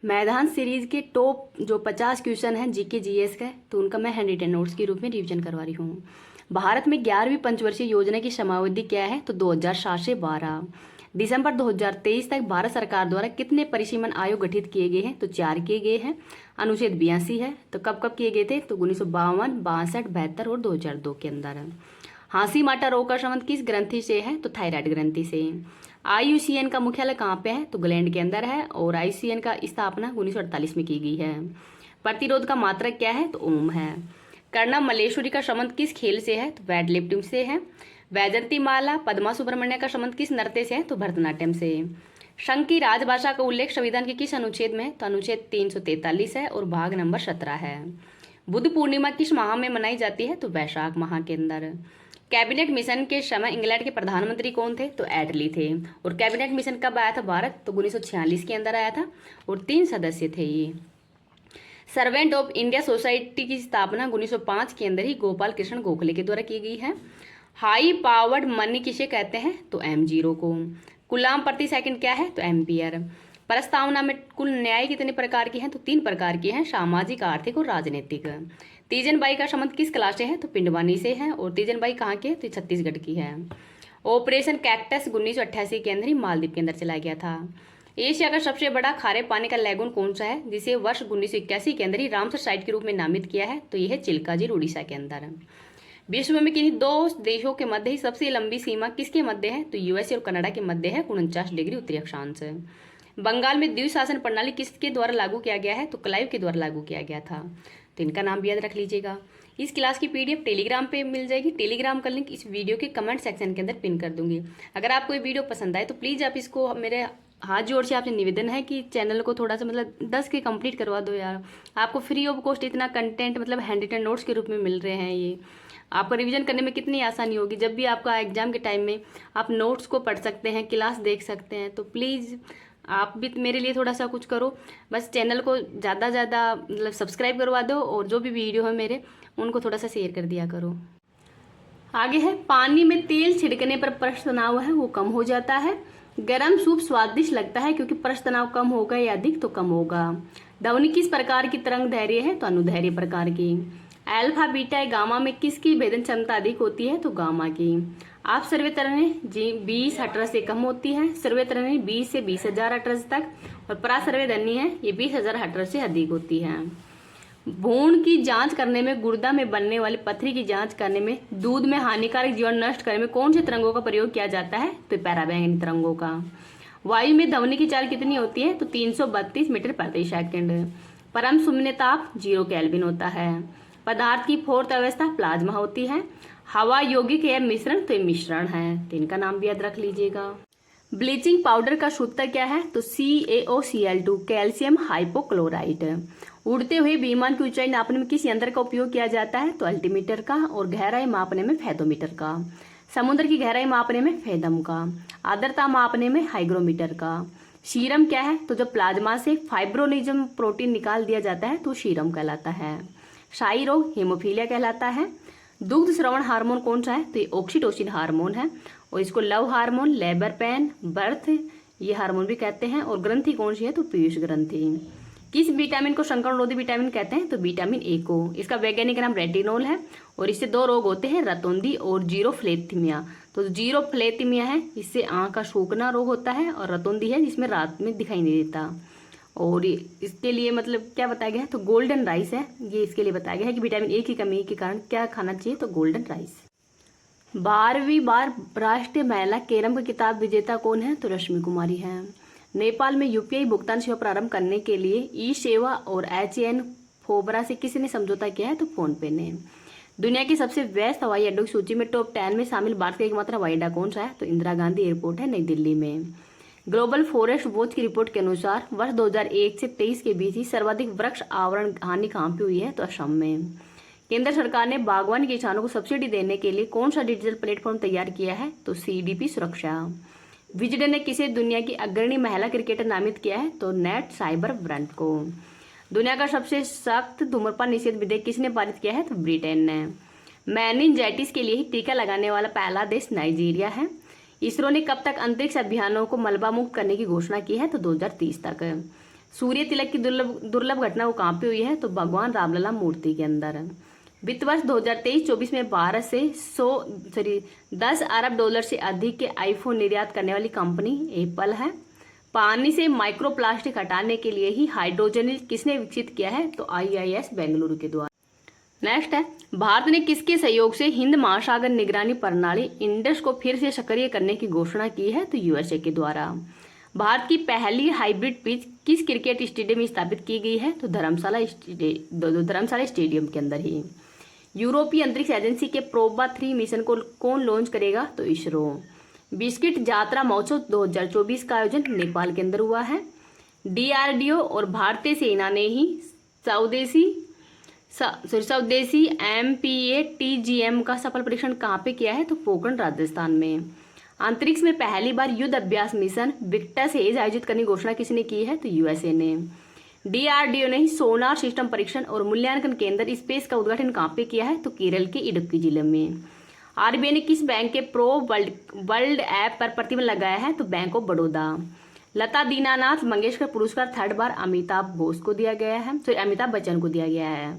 मैदान सीरीज के टॉप जो 50 क्वेश्चन हैं जीके जीएस के, तो उनका मैं हैंड रिटन नोट्स के रूप में रिवीजन करवा रही हूँ। भारत में 11वीं पंचवर्षीय योजना की समयावधि क्या है? तो 2007 से 12 दिसंबर 2023 तक भारत सरकार द्वारा कितने परिसीमन आयोग गठित किए गए हैं? तो 4 किए गए हैं। अनुच्छेद 82 है। तो कब कब किए गए थे? तो 1952, 62, 72 और 2002 के अंदर। हाँसी माटा रोग का संबंध किस ग्रंथि से है? तो थायराइड ग्रंथि से। आईयूसीएन का मुख्यालय कहाँ पे है? तो ग्लैंड के अंदर है और आईयूसीएन का स्थापना 1948 में की गई है। प्रतिरोध का मात्रक क्या है? तो ओम है। कर्णम मल्लेश्वरी का संबंध किस खेल से है? तो वेट लिफ्टिंग से है। वैजंती माला पद्मा सुब्रमण्य का संबंध किस नृत्य से है? तो भरतनाट्यम से। संघ की राजभाषा का उल्लेख संविधान के किस अनुच्छेद में है? तो अनुच्छेद 343 है और भाग नंबर 17 है। बुद्ध पूर्णिमा किस माह में मनाई जाती है? तो वैशाख माह के अंदर। कैबिनेट मिशन के समय इंग्लैंड के प्रधानमंत्री कौन थे? तो एटली थे। और कैबिनेट मिशन कब आया था भारत? तो 1946 के अंदर आया था और 3 सदस्य थे ये। सर्वेंट ऑफ इंडिया सोसाइटी की स्थापना 1905 के अंदर ही गोपाल कृष्ण गोखले के द्वारा की गई है। हाई पावर्ड मनी किसे कहते हैं? तो M0 को। कूलाम प्रति सेकंड क्या है? तो एम्पियर। प्रस्तावना में कुल न्याय कितने प्रकार की हैं? तो 3 प्रकार की हैं, सामाजिक, आर्थिक और राजनीतिक। तीजन बाई का संबंध किस क्लास से है? तो पिंडवानी से है। और तीजन बाई कहाँ के? तो छत्तीसगढ़ की है। ऑपरेशन कैक्टस 1988 के अंदर ही मालदीव के अंदर चलाया गया था। एशिया का सबसे बड़ा खारे पानी का लैगून कौन सा है, जिसे वर्ष 1981 के अंदर ही रामसर साइट के रूप में नामित किया है? तो यह है चिल्का झील, उड़ीसा के अंदर। विश्व में किन्हीं 2 देशों के मध्य ही सबसे लंबी सीमा किसके मध्य है? तो यूएसए और कनाडा के मध्य है, 49 डिग्री उत्तरी अक्षांश। बंगाल में द्विशासन प्रणाली किसके द्वारा लागू किया गया है? तो क्लाइव के द्वारा लागू किया गया था। तो इनका नाम भी याद रख लीजिएगा। इस क्लास की पीडीएफ टेलीग्राम पे मिल जाएगी। टेलीग्राम का लिंक इस वीडियो के कमेंट सेक्शन के अंदर पिन कर दूंगी। अगर आपको ये वीडियो पसंद आए तो प्लीज़ आप इसको, मेरे हाथ जोड़ से आपसे निवेदन है कि चैनल को थोड़ा सा 10 के कंप्लीट करवा दो यार। आपको फ्री ऑफ कॉस्ट इतना कंटेंट हैंड रिटन नोट्स के रूप में मिल रहे हैं। ये आपको रिवीजन करने में कितनी आसानी होगी। जब भी आपका एग्जाम के टाइम में आप नोट्स को पढ़ सकते हैं, क्लास देख सकते हैं। तो प्लीज़ आप भी मेरे लिए थोड़ा सा कुछ करो। बस चैनल को ज़्यादा सब्सक्राइब करवा दो और जो भी वीडियो है मेरे उनको थोड़ा सा शेयर कर दिया करो। आगे है, पानी में तेल छिड़कने पर पृष्ठ तनाव है वो कम हो जाता है। गरम सूप स्वादिष्ट लगता है क्योंकि पृष्ठ तनाव कम होगा या अधिक तो कम होगा। ध्वनि किस प्रकार की तरंग धैर्य है? तो अनुदैर्घ्य प्रकार की। अल्फा बीटा गामा में किसकी भेदन क्षमता अधिक होती है? तो गामा की। आप सर्वे तरंगें 20 हर्ट्ज से कम होती है। सर्वे तरंगें 20 से 20,000 हर्ट्ज तक और परासर्वे ध्वनि है ये 20,000 हर्ट्ज से अधिक होती है। भ्रूण की जांच करने में, गुर्दा में बनने वाली पथरी की जांच करने में, दूध में हानिकारक जीवाणु नष्ट करने में कौन से तरंगों का प्रयोग किया जाता है? तो पैराबैंगनी तरंगों का। वायु में ध्वनि की चाल कितनी होती है? तो 332 मीटर प्रति सेकंड। परम शून्य ताप 0 केल्विन होता है। पदार्थ की 4th अवस्था प्लाज्मा होती है। हवा यौगिक या मिश्रण? तो ये मिश्रण है। तो इनका नाम भी याद रख लीजिएगा। ब्लीचिंग पाउडर का सूत्र क्या है? तो CaOCl2 कैल्शियम हाइपोक्लोराइड। उड़ते हुए विमान की ऊंचाई नापने में किस यंत्र का उपयोग किया जाता है? तो अल्टीमीटर का। और गहराई मापने में फेथोमीटर का। समुद्र की गहराई मापने में फेदम का। आर्द्रता मापने में हाइग्रोमीटर का। सीरम क्या है? तो जब प्लाज्मा से फाइब्रोनिज्म प्रोटीन निकाल दिया जाता है तो सीरम कहलाता है। शाही रोग हेमोफीलिया कहलाता है। दुग्ध श्रवण हार्मोन कौन सा है? तो ये ऑक्सीटोसिन हार्मोन है और इसको love hormone, labour pain, birth ये हार्मोन भी कहते हैं। और ग्रंथि कौन सी है? तो पीयूष ग्रंथि। किस विटामिन को संकरणरोधी विटामिन कहते हैं? तो विटामिन ए को। इसका वैज्ञानिक नाम रेटिनोल है और इससे 2 रोग होते हैं, रतौंधी और जीरोफ्लेथिमिया। तो जीरोफ्लेथिमिया है, इससे आंख का सूखना रोग होता है और रतौंधी है जिसमें रात में दिखाई नहीं देता। और इसके लिए क्या बताया गया है? तो गोल्डन राइस है, ये इसके लिए बताया गया है कि विटामिन ए की कमी के कारण क्या खाना चाहिए? तो गोल्डन राइस। 12वीं बार राष्ट्रीय महिला कैरम की किताब विजेता कौन है? तो रश्मि कुमारी है। नेपाल में यूपीआई भुगतान सेवा प्रारंभ करने के लिए ई सेवा और HN फोबरा से किसी ने समझौता किया है? तो फोन पे ने। दुनिया की सबसे व्यस्त हवाई अड्डों की सूची में टॉप 10 में शामिल भारत का एकमात्र हवाई अड्डा कौन सा है? तो इंदिरा गांधी एयरपोर्ट है नई दिल्ली में। ग्लोबल फॉरेस्ट वॉच की रिपोर्ट के अनुसार वर्ष 2001 से 23 के बीच ही सर्वाधिक वृक्ष आवरण हानि कहाँ पे हुई है? तो असम में। केंद्र सरकार ने बागवानी किसानों को सब्सिडी देने के लिए कौन सा डिजिटल प्लेटफॉर्म तैयार किया है? तो CDP सुरक्षा। विजडे ने किसे दुनिया की अग्रणी महिला क्रिकेटर नामित किया है? तो नेट साइबर ब्रंट को। दुनिया का सबसे सख्त धूम्रपान निषेध विधेयक किसने पारित किया है? तो ब्रिटेन ने। मेनिनजाइटिस के लिए ही टीका लगाने वाला पहला देश नाइजीरिया है। इसरो ने कब तक अंतरिक्ष अभियानों को मलबा मुक्त करने की घोषणा की है? तो 2030 तक। सूर्य तिलक की दुर्लभ घटना वो कहाँ पे हुई है? तो भगवान रामलला मूर्ति के अंदर। वित्त वर्ष 2023-24 में भारत से 10 अरब डॉलर से अधिक के आईफोन निर्यात करने वाली कंपनी एप्पल है। पानी से माइक्रोप्लास्टिक हटाने के लिए ही हाइड्रोजनिल किसने विकसित किया है? तो IIS बेंगलुरु के द्वारा। नेक्स्ट है, भारत ने किसके सहयोग से हिंद महासागर निगरानी प्रणाली इंडस को फिर से सक्रिय करने की घोषणा की है? तो USA के द्वारा। भारत की पहली हाइब्रिड पिच किस क्रिकेट स्टेडियम में स्थापित की गई है? तो धर्मशाला स्टेडियम के अंदर ही। यूरोपीय अंतरिक्ष एजेंसी के प्रोबा 3 मिशन को कौन लॉन्च करेगा? तो इसरो। बिस्किट जात्रा महोत्सव 2024 का आयोजन नेपाल के अंदर हुआ है। DRDO और भारतीय सेना ने ही स्वदेशी MPA-TGM का सफल परीक्षण कहाँ पे किया है? तो पोखरण राजस्थान में। अंतरिक्ष में पहली बार युद्ध अभ्यास मिशन विक्टस हेज आयोजित करने की घोषणा किसने की है? तो USA ने। DRDO ने ही सोनार सिस्टम परीक्षण और मूल्यांकन केंद्र स्पेस का उद्घाटन कहाँ पे किया है? तो केरल के इडुक्की जिले में। RBI ने किस बैंक के प्रो वर्ल्ड ऐप पर प्रतिबंध लगाया है? तो बैंक ऑफ बड़ौदा। लता दीनानाथ मंगेशकर पुरस्कार 3rd बार अमिताभ बच्चन को दिया गया है।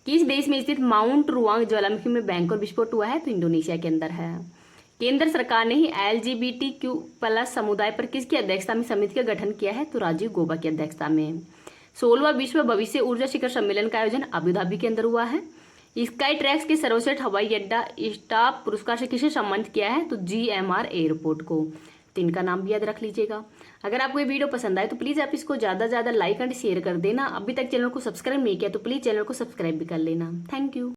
किस देश में स्थित माउंट रुआंग ज्वालामुखी में भयंकर विस्फोट हुआ है? तो इंडोनेशिया के अंदर है। केंद्र सरकार ने ही LGBTQ+ समुदाय पर किसकी अध्यक्षता में समिति का गठन किया है? तो राजीव गौबा की अध्यक्षता में। 16वां विश्व भविष्य ऊर्जा शिखर सम्मेलन का आयोजन अबू धाबी के अंदर हुआ है। स्काई ट्रैक्स के सर्वश्रेष्ठ हवाई अड्डा स्टाफ पुरस्कार से किसे सम्मानित किया है? तो GMR एयरपोर्ट को। तो इनका नाम भी याद रख लीजिएगा। अगर आपको ये वीडियो पसंद आए तो प्लीज़ आप इसको ज़्यादा से ज़्यादा लाइक एंड शेयर कर देना। अभी तक चैनल को सब्सक्राइब नहीं किया तो प्लीज़ चैनल को सब्सक्राइब भी कर लेना। Thank you.